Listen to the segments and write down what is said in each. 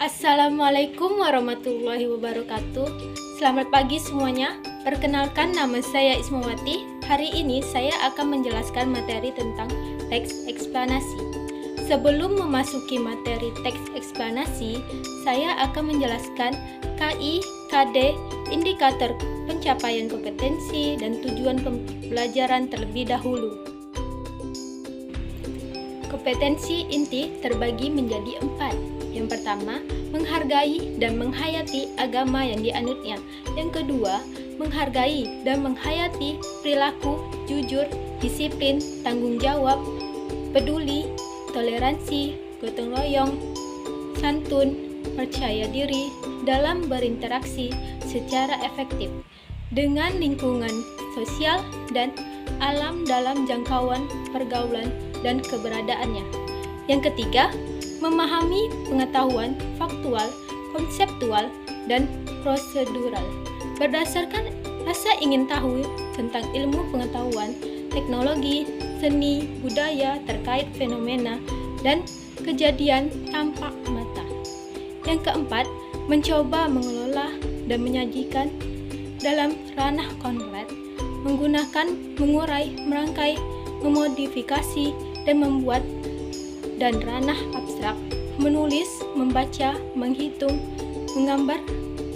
Assalamualaikum warahmatullahi wabarakatuh. Selamat pagi semuanya. Perkenalkan, nama saya Ismawati. Hari ini saya akan menjelaskan materi tentang teks eksplanasi. Sebelum memasuki materi teks eksplanasi, saya akan menjelaskan KI, KD, indikator pencapaian kompetensi, dan tujuan pembelajaran terlebih dahulu. Kompetensi inti terbagi menjadi 4. Yang pertama, menghargai dan menghayati agama yang dianutnya. Yang kedua, menghargai dan menghayati perilaku jujur, disiplin, tanggung jawab, peduli, toleransi, gotong royong, santun, percaya diri dalam berinteraksi secara efektif dengan lingkungan sosial dan alam dalam jangkauan pergaulan dan keberadaannya. Yang ketiga, memahami pengetahuan faktual, konseptual, dan prosedural berdasarkan rasa ingin tahu tentang ilmu pengetahuan, teknologi, seni, budaya terkait fenomena dan kejadian tampak mata. Yang keempat, mencoba mengelola dan menyajikan dalam ranah konkret, menggunakan, mengurai, merangkai, memodifikasi, dan membuat, dan ranah abstrak, menulis, membaca, menghitung, menggambar,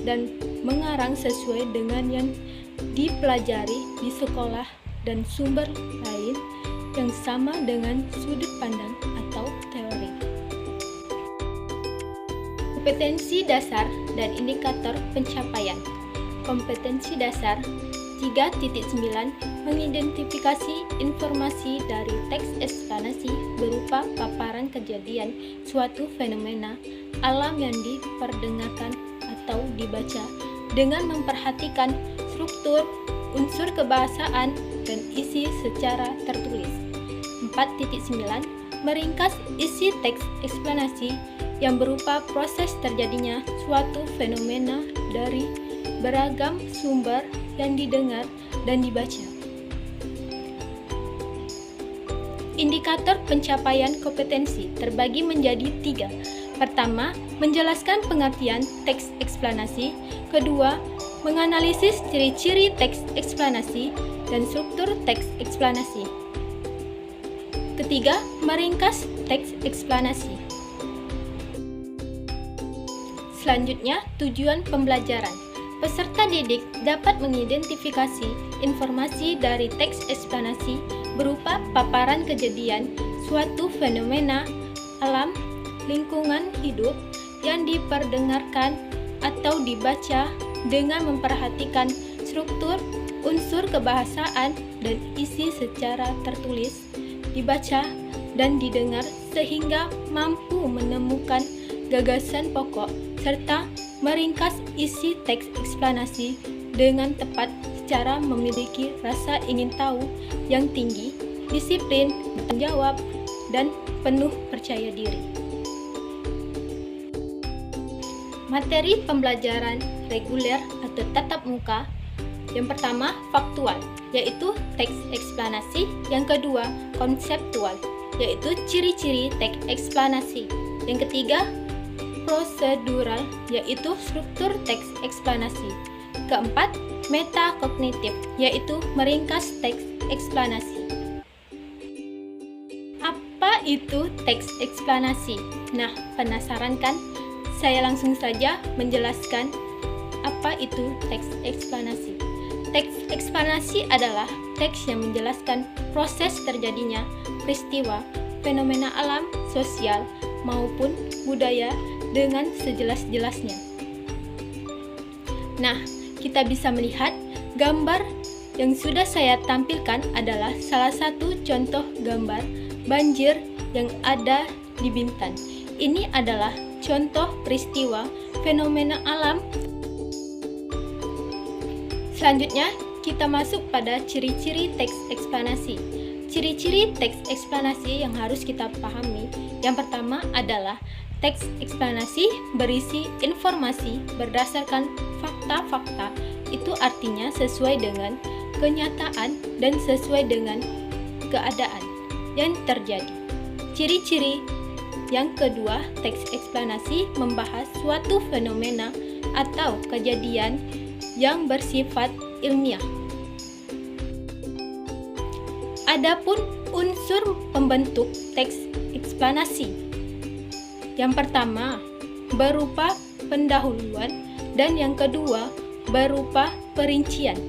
dan mengarang sesuai dengan yang dipelajari di sekolah dan sumber lain yang sama dengan sudut pandang atau teori. Kompetensi dasar dan indikator pencapaian. Kompetensi dasar 3.9 mengidentifikasi informasi dari teks eksplanasi berupa paparan kejadian suatu fenomena alam yang diperdengarkan atau dibaca dengan memperhatikan struktur, unsur kebahasaan, dan isi secara tertulis. 4.9 meringkas isi teks eksplanasi yang berupa proses terjadinya suatu fenomena dari beragam sumber yang didengar dan dibaca. Indikator pencapaian kompetensi terbagi menjadi 3. Pertama, menjelaskan pengertian teks eksplanasi. Kedua, menganalisis ciri-ciri teks eksplanasi dan struktur teks eksplanasi. Ketiga, meringkas teks eksplanasi. Selanjutnya, tujuan pembelajaran. Peserta didik dapat mengidentifikasi informasi dari teks eksplanasi berupa paparan kejadian suatu fenomena alam, lingkungan hidup yang diperdengarkan atau dibaca dengan memperhatikan struktur, unsur kebahasaan, dan isi secara tertulis, dibaca, dan didengar sehingga mampu menemukan gagasan pokok serta meringkas isi teks eksplanasi dengan tepat secara memiliki rasa ingin tahu yang tinggi, disiplin, tanggung jawab, dan penuh percaya diri. Materi pembelajaran reguler atau tatap muka. Yang pertama, faktual, yaitu teks eksplanasi. Yang kedua, konseptual, yaitu ciri-ciri teks eksplanasi. Yang ketiga, prosedural, yaitu struktur teks eksplanasi. Keempat, metakognitif, yaitu meringkas teks eksplanasi. Apa itu teks eksplanasi? Nah, penasaran kan? Saya langsung saja menjelaskan apa itu teks eksplanasi. Teks eksplanasi adalah teks yang menjelaskan proses terjadinya peristiwa, fenomena alam, sosial, maupun budaya dengan sejelas-jelasnya. Nah, kita bisa melihat gambar yang sudah saya tampilkan adalah salah satu contoh gambar banjir yang ada di Bintan. Ini adalah contoh peristiwa fenomena alam. Selanjutnya, kita masuk pada ciri-ciri teks eksplanasi. Ciri-ciri teks eksplanasi yang harus kita pahami. Yang pertama adalah teks eksplanasi berisi informasi berdasarkan fakta-fakta, itu artinya sesuai dengan kenyataan dan sesuai dengan keadaan yang terjadi. Ciri-ciri Yang kedua, teks eksplanasi membahas suatu fenomena atau kejadian yang bersifat ilmiah. Adapun unsur pembentuk teks eksplanasi. Yang pertama, berupa pendahuluan dan yang kedua, berupa perincian.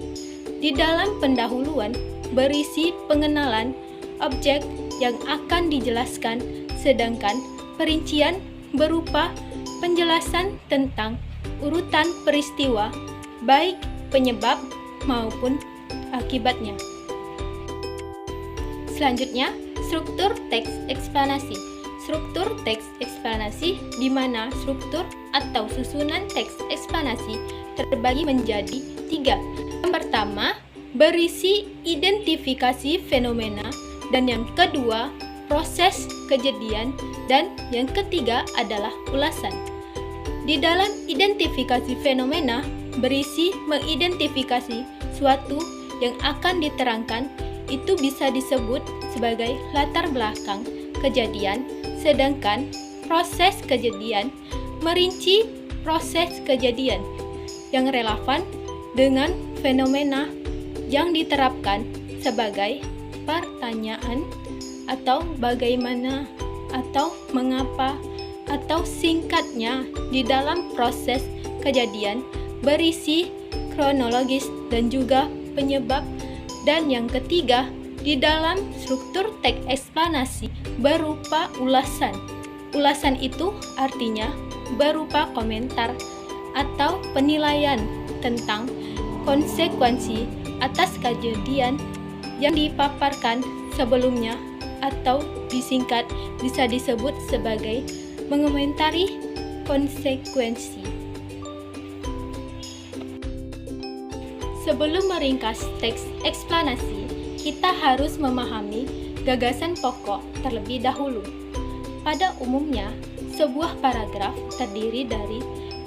Di dalam pendahuluan berisi pengenalan objek yang akan dijelaskan, sedangkan perincian berupa penjelasan tentang urutan peristiwa, baik penyebab maupun akibatnya. Selanjutnya, struktur teks eksplanasi. Struktur teks eksplanasi di mana struktur atau susunan teks eksplanasi terbagi menjadi 3. Yang pertama, berisi identifikasi fenomena, dan yang kedua, proses kejadian, dan yang ketiga adalah ulasan. Di dalam identifikasi fenomena berisi mengidentifikasi suatu yang akan diterangkan, itu bisa disebut sebagai latar belakang kejadian, sedangkan proses kejadian merinci proses kejadian yang relevan dengan fenomena yang diterapkan sebagai pertanyaan atau bagaimana atau mengapa atau singkatnya di dalam proses kejadian berisi kronologis dan juga penyebab. Dan yang ketiga, di dalam struktur teks eksplanasi berupa ulasan. Ulasan itu artinya berupa komentar atau penilaian tentang konsekuensi atas kejadian yang dipaparkan sebelumnya, atau disingkat bisa disebut sebagai mengomentari konsekuensi. Sebelum meringkas teks eksplanasi, kita harus memahami gagasan pokok terlebih dahulu. Pada umumnya, sebuah paragraf terdiri dari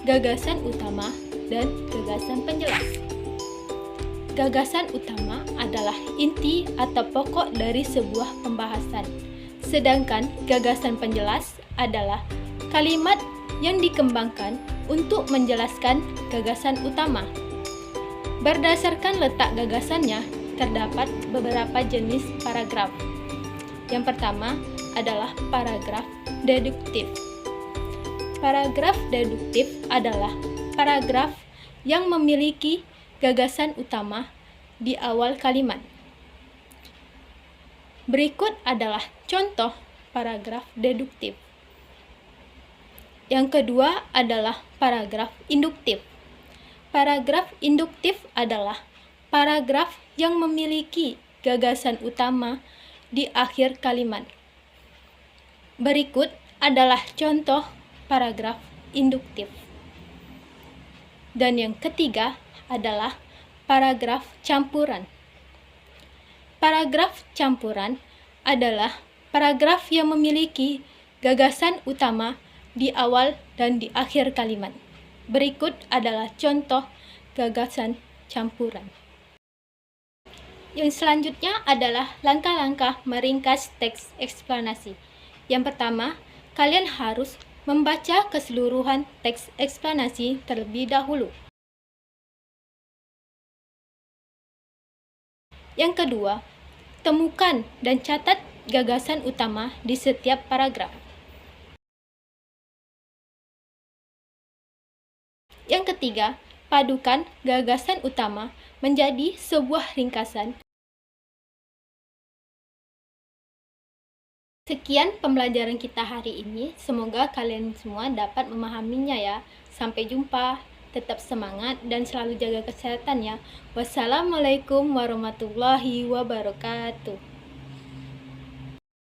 gagasan utama dan gagasan penjelas. Gagasan utama adalah inti atau pokok dari sebuah pembahasan, sedangkan gagasan penjelas adalah kalimat yang dikembangkan untuk menjelaskan gagasan utama. Berdasarkan letak gagasannya, terdapat beberapa jenis paragraf. Yang pertama adalah paragraf deduktif. Paragraf deduktif adalah paragraf yang memiliki gagasan utama di awal kalimat. Berikut adalah contoh paragraf deduktif. Yang kedua adalah paragraf induktif. Paragraf induktif adalah paragraf yang memiliki gagasan utama di akhir kalimat. Berikut adalah contoh paragraf induktif. Dan yang ketiga adalah paragraf campuran. Paragraf campuran adalah paragraf yang memiliki gagasan utama di awal dan di akhir kalimat. Berikut adalah contoh gagasan campuran. Yang selanjutnya adalah langkah-langkah meringkas teks eksplanasi. Yang pertama, kalian harus membaca keseluruhan teks eksplanasi terlebih dahulu. Yang kedua, temukan dan catat gagasan utama di setiap paragraf. Yang ketiga, padukan gagasan utama menjadi sebuah ringkasan. Sekian pembelajaran kita hari ini. Semoga kalian semua dapat memahaminya ya. Sampai jumpa. Tetap semangat dan selalu jaga kesehatan ya. Wassalamualaikum warahmatullahi wabarakatuh.